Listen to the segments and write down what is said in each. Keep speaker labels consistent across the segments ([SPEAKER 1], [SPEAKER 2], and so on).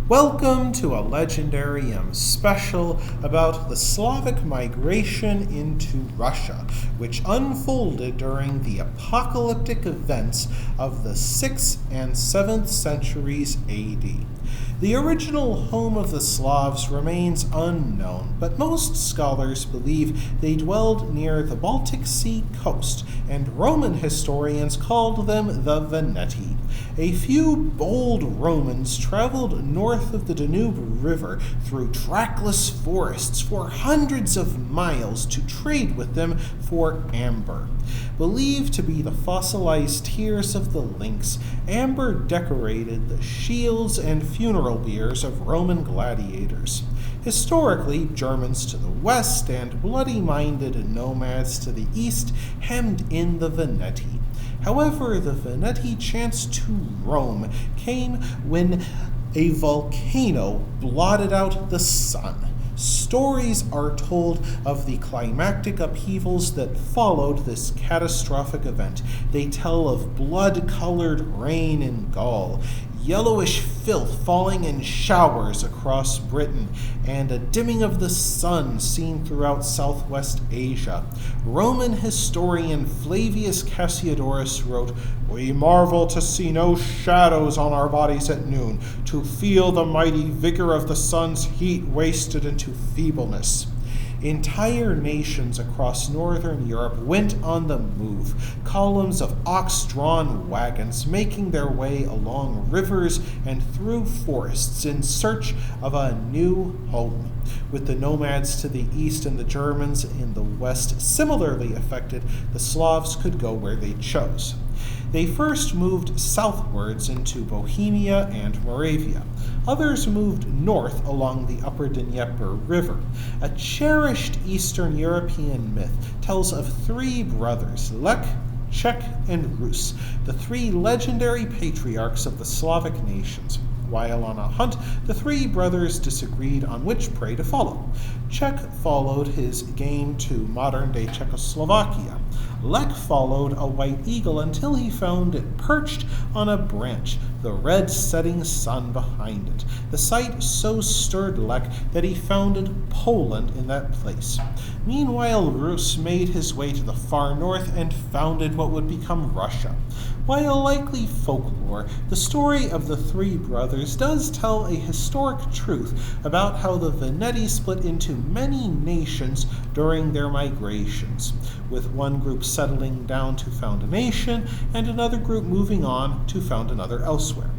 [SPEAKER 1] Welcome to a Legendarium special about the Slavic migration into Russia, which unfolded during the apocalyptic events of the 6th and 7th centuries AD. The original home of the Slavs remains unknown, but most scholars believe they dwelled near the Baltic Sea coast, and Roman historians called them the Veneti. A few bold Romans traveled north of the Danube River through trackless forests for hundreds of miles to trade with them for amber. Believed to be the fossilized tears of the lynx, amber decorated the shields and funeral biers of Roman gladiators. Historically, Germans to the west and bloody-minded nomads to the east hemmed in the Veneti. However, the Veneti chance to roam came when a volcano blotted out the sun. Stories are told of the climactic upheavals that followed this catastrophic event. They tell of blood-colored rain in Gaul, yellowish filth falling in showers across Britain, and a dimming of the sun seen throughout southwest Asia. Roman historian Flavius Cassiodorus wrote, "We marvel to see no shadows on our bodies at noon, to feel the mighty vigor of the sun's heat wasted into feebleness." Entire nations across northern Europe went on the move, columns of ox-drawn wagons making their way along rivers and through forests in search of a new home. With the nomads to the east and the Germans in the west similarly affected, the Slavs could go where they chose. They first moved southwards into Bohemia and Moravia. Others moved north along the upper Dnieper River. A cherished Eastern European myth tells of three brothers, Lech, Czech, and Rus, the three legendary patriarchs of the Slavic nations. While on a hunt, the three brothers disagreed on which prey to follow. Czech followed his game to modern-day Czechoslovakia. Lech followed a white eagle until he found it perched on a branch, the red setting sun behind it. The sight so stirred Lech that he founded Poland in that place. Meanwhile, Rus made his way to the far north and founded what would become Russia. While likely folklore, the story of the three brothers does tell a historic truth about how the Veneti split into many nations during their migrations, with one group settling down to found a nation and another group moving on to found another elsewhere.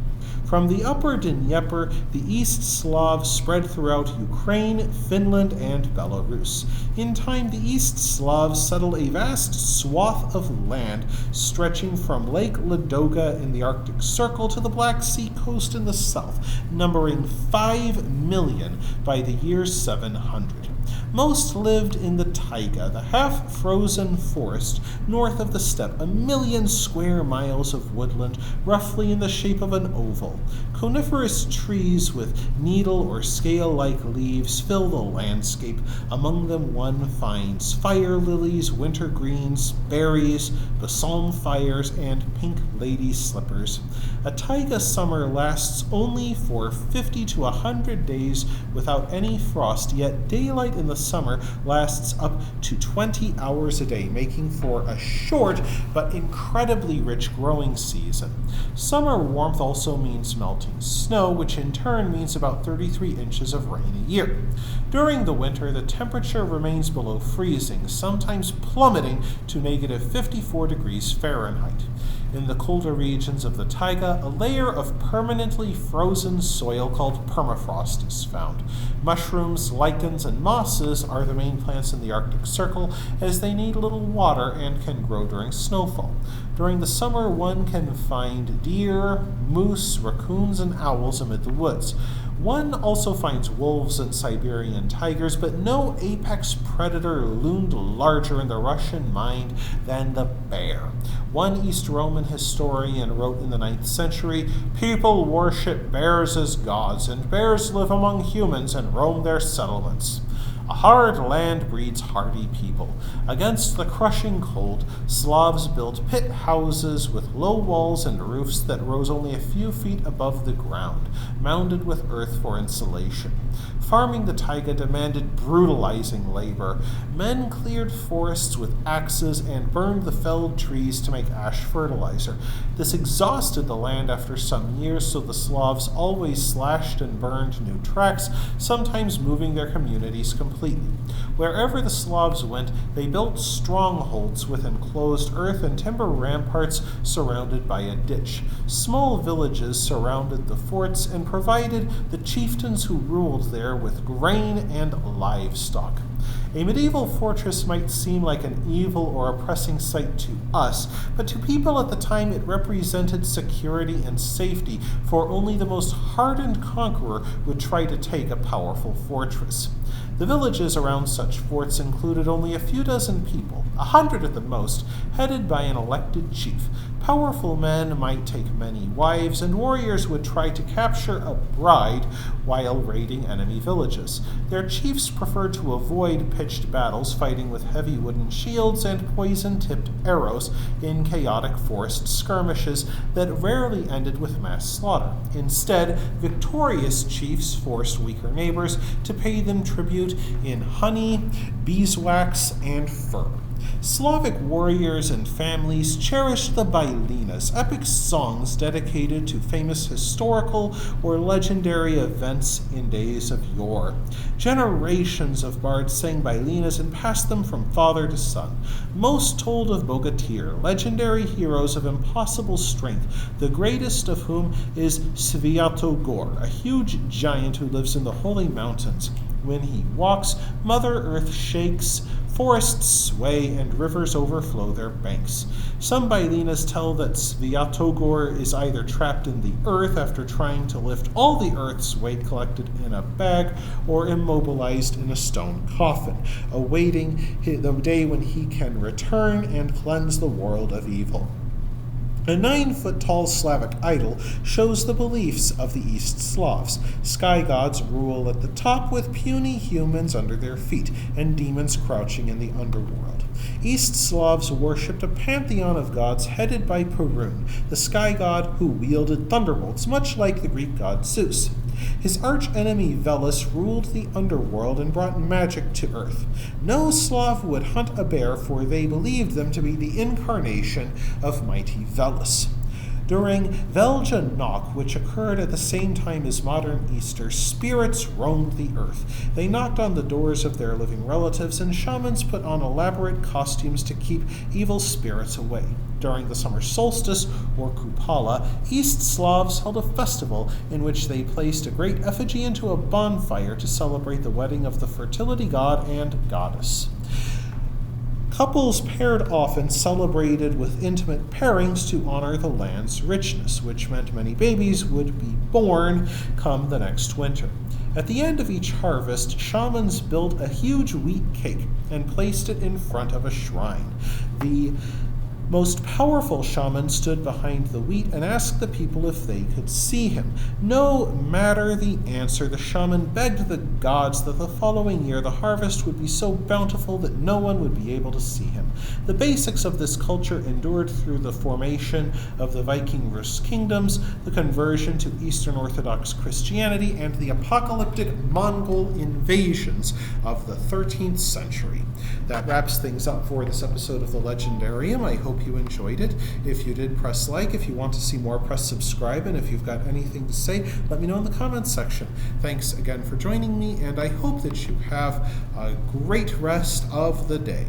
[SPEAKER 1] From the upper Dnieper, the East Slavs spread throughout Ukraine, Finland, and Belarus. In time, the East Slavs settled a vast swath of land stretching from Lake Ladoga in the Arctic Circle to the Black Sea coast in the south, numbering 5 million by the year 700. Most lived in the taiga, the half-frozen forest north of the steppe, 1 million square miles of woodland, roughly in the shape of an oval. Coniferous trees with needle or scale-like leaves fill the landscape. Among them one finds fire lilies, wintergreens, berries, balsam fires, and pink lady slippers. A taiga summer lasts only for 50 to 100 days without any frost, yet daylight in the summer lasts up to 20 hours a day, making for a short but incredibly rich growing season. Summer warmth also means melting snow, which in turn means about 33 inches of rain a year. During the winter, the temperature remains below freezing, sometimes plummeting to negative 54 degrees Fahrenheit. In the colder regions of the taiga, a layer of permanently frozen soil called permafrost is found. Mushrooms, lichens, and mosses are the main plants in the Arctic Circle, as they need little water and can grow during snowfall. During the summer, one can find deer, moose, raccoons, and owls amid the woods. One also finds wolves and Siberian tigers, but no apex predator loomed larger in the Russian mind than the bear. One East Roman historian wrote in the 9th century, "People worship bears as gods, and bears live among humans and roam their settlements." A hard land breeds hardy people. Against the crushing cold, Slavs built pit houses with low walls and roofs that rose only a few feet above the ground, mounded with earth for insulation. Farming the taiga demanded brutalizing labor. Men cleared forests with axes and burned the felled trees to make ash fertilizer. This exhausted the land after some years, so the Slavs always slashed and burned new tracts, sometimes moving their communities completely. Wherever the Slavs went, they built strongholds with enclosed earth and timber ramparts surrounded by a ditch. Small villages surrounded the forts and provided the chieftains who ruled there with grain and livestock. A medieval fortress might seem like an evil or oppressing sight to us, but to people at the time it represented security and safety, for only the most hardened conqueror would try to take a powerful fortress. The villages around such forts included only a few dozen people, 100 at the most, headed by an elected chief. Powerful men might take many wives, and warriors would try to capture a bride while raiding enemy villages. Their chiefs preferred to avoid pitched battles, fighting with heavy wooden shields and poison-tipped arrows in chaotic forest skirmishes that rarely ended with mass slaughter. Instead, victorious chiefs forced weaker neighbors to pay them tribute in honey, beeswax, and fur. Slavic warriors and families cherished the bailinas, epic songs dedicated to famous historical or legendary events in days of yore. Generations of bards sang bailinas and passed them from father to son. Most told of Bogatyr, legendary heroes of impossible strength, the greatest of whom is Sviatogor, a huge giant who lives in the holy mountains. When he walks, Mother Earth shakes, forests sway, and rivers overflow their banks. Some bailinas tell that Sviatogor is either trapped in the earth after trying to lift all the earth's weight collected in a bag, or immobilized in a stone coffin, awaiting the day when he can return and cleanse the world of evil. A 9-foot-tall Slavic idol shows the beliefs of the East Slavs. Sky gods rule at the top with puny humans under their feet and demons crouching in the underworld. East Slavs worshipped a pantheon of gods headed by Perun, the sky god who wielded thunderbolts, much like the Greek god Zeus. His archenemy Veles ruled the underworld and brought magic to earth. No Slav would hunt a bear, for they believed them to be the incarnation of mighty Veles. During Velja Knock, which occurred at the same time as modern Easter, spirits roamed the earth. They knocked on the doors of their living relatives, and shamans put on elaborate costumes to keep evil spirits away. During the summer solstice, or Kupala, East Slavs held a festival in which they placed a great effigy into a bonfire to celebrate the wedding of the fertility god and goddess. Couples paired often celebrated with intimate pairings to honor the land's richness, which meant many babies would be born come the next winter. At the end of each harvest, shamans built a huge wheat cake and placed it in front of a shrine. The most powerful shaman stood behind the wheat and asked the people if they could see him. No matter the answer, the shaman begged the gods that the following year the harvest would be so bountiful that no one would be able to see him. The basics of this culture endured through the formation of the Viking Rus kingdoms, the conversion to Eastern Orthodox Christianity, and the apocalyptic Mongol invasions of the 13th century. That wraps things up for this episode of The Legendarium. I hope you enjoyed it. If you did, press like. If you want to see more, press subscribe. And if you've got anything to say, let me know in the comments section. Thanks again for joining me, and I hope that you have a great rest of the day.